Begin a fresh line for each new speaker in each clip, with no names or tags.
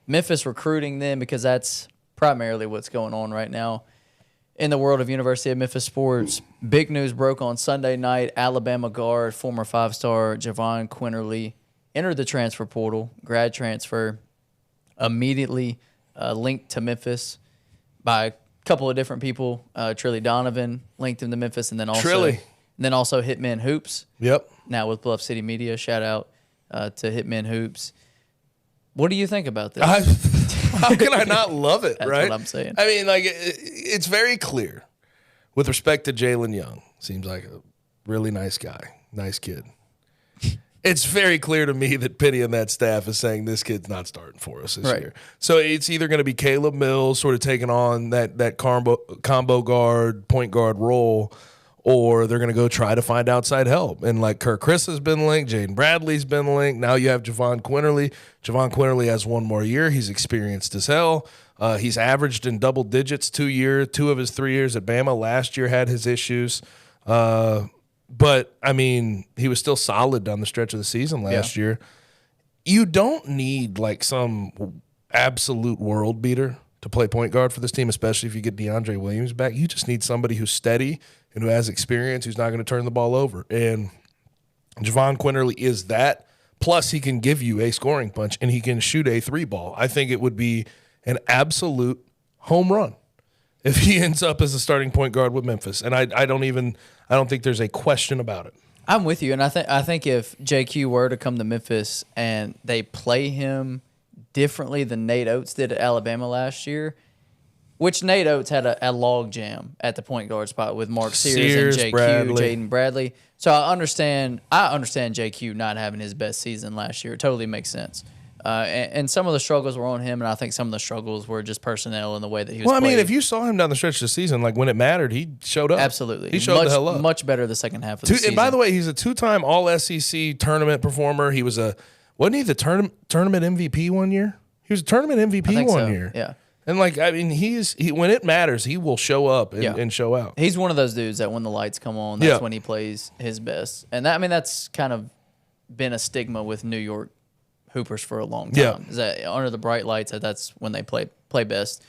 Memphis recruiting them, because that's primarily what's going on right now in the world of University of Memphis sports. Big news broke on Sunday night. Alabama guard, former 5-star Jahvon Quinerly entered the transfer portal, grad transfer, immediately linked to Memphis by a couple of different people. Trilly Donovan linked him to Memphis, and then also Hitman Hoops.
Yep.
Now with Bluff City Media. Shout out to Hitman Hoops. What do you think about this?
How can I not love it,
That's
right?
what I'm saying.
I mean, like, it's very clear with respect to Jalen Young. Seems like a really nice guy, nice kid. It's very clear to me that Penny and that staff is saying this kid's not starting for us this year. So it's either going to be Caleb Mills sort of taking on that combo guard, point guard role, or they're going to go try to find outside help. And like Kirk Chris has been linked, Jaden Bradley's been linked. Now you have Jahvon Quinerly. Jahvon Quinerly has one more year. He's experienced as hell. He's averaged in double digits 2 of his 3 years at Bama. Last year had his issues. But, I mean, he was still solid down the stretch of the season last year. You don't need, like, some absolute world beater to play point guard for this team, especially if you get DeAndre Williams back. You just need somebody who's steady and who has experience, who's not going to turn the ball over. And Jahvon Quinerly is that. Plus, he can give you a scoring punch, and he can shoot a 3-ball. I think it would be an absolute home run if he ends up as a starting point guard with Memphis. And I don't think there's a question about it.
I'm with you, and I think if JQ were to come to Memphis and they play him differently than Nate Oates did at Alabama last year, which Nate Oates had a log jam at the point guard spot with Mark Sears and JQ, Jaden Bradley. So I understand JQ not having his best season last year. It totally makes sense. And some of the struggles were on him, and I think some of the struggles were just personnel and the way that he was played.
I mean, if you saw him down the stretch of the season, like when it mattered, he showed up.
Absolutely.
He showed the hell up.
Much better the second half of the season.
And by the way, he's a 2-time All-SEC tournament performer. He was wasn't he the tournament MVP one year? He was a tournament MVP one year.
Yeah.
And, like, I mean, he when it matters, he will show up and show out.
He's one of those dudes that when the lights come on, that's when he plays his best. And that's kind of been a stigma with New York hoopers for a long time.
Yeah.
Is that under the bright lights, that's when they play best.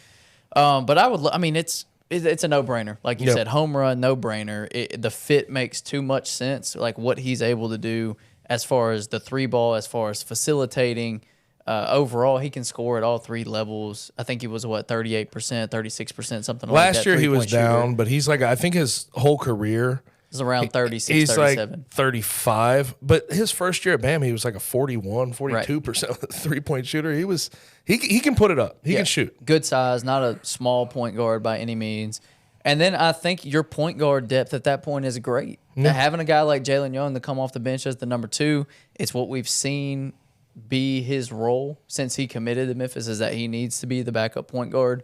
But it's a no-brainer. Like you said, home run, no-brainer. The fit makes too much sense, like what he's able to do as far as the 3-ball, as far as facilitating. Overall, he can score at all 3 levels. I think he was, 38%, 36%, something like that.
Last year he was down, but he's like, I think his whole career
is around 36,
he's
37.
Like 35. But his first year at Bama, he was like a 41, 42% three-point shooter. He can put it up. He can shoot.
Good size, not a small point guard by any means. And then I think your point guard depth at that point is great. Now, having a guy like Jalen Young to come off the bench as the number 2, it's what we've seen be his role since he committed to Memphis, is that he needs to be the backup point guard.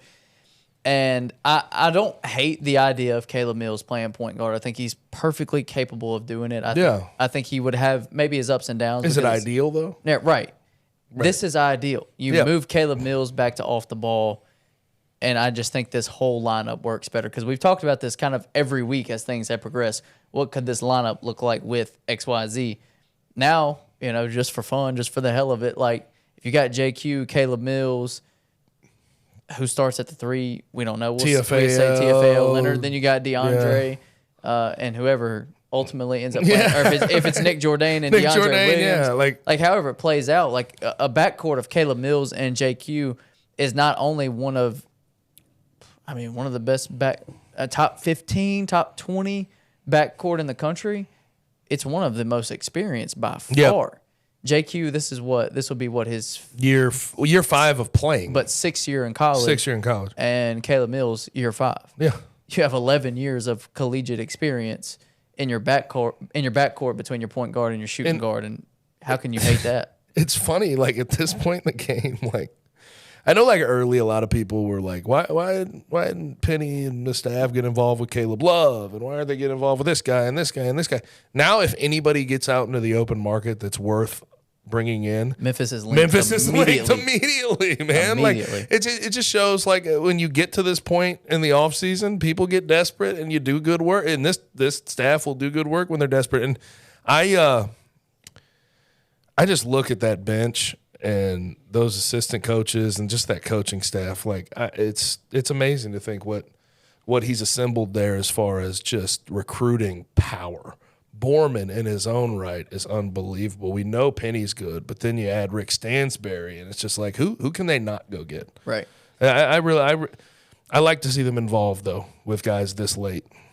And I don't hate the idea of Caleb Mills playing point guard. I think he's perfectly capable of doing it. I think he would have maybe his ups and downs.
Is it ideal, though?
Yeah, right. This is ideal. You move Caleb Mills back to off the ball, and I just think this whole lineup works better because we've talked about this kind of every week as things have progressed. What could this lineup look like with XYZ? Now, just for fun, just for the hell of it, like if you got JQ, Caleb Mills, who starts at the 3, we don't know. We'll say TFAO, Leonard. Then you got DeAndre and whoever ultimately ends up playing. Or if it's Nick Jordan and DeAndre Williams. Like however it plays out, like a backcourt of Caleb Mills and JQ is not only one of the best top 15, top 20 backcourt in the country. It's one of the most experienced by far. Yep. JQ, this will be his
year 5 of playing,
but 6th year in college. And Caleb Mills, year 5.
Yeah,
you have 11 years of collegiate experience in your backcourt between your point guard and your shooting guard, and how can you hate that?
It's funny, like at this point in the game, like I know, like early, a lot of people were like, why didn't Penny and the staff get involved with Caleb Love, and why are they getting involved with this guy and this guy and this guy? Now, if anybody gets out into the open market that's worth bringing in,
Memphis is linked
immediately, man. Like it just shows, like when you get to this point in the off season, people get desperate and you do good work, and this staff will do good work when they're desperate. And I just look at that bench and those assistant coaches and just that coaching staff. Like it's amazing to think what he's assembled there as far as just recruiting power. Borman in his own right is unbelievable. We know Penny's good, but then you add Rick Stansberry, and it's just like who can they not go get?
Right.
I like to see them involved though with guys this late.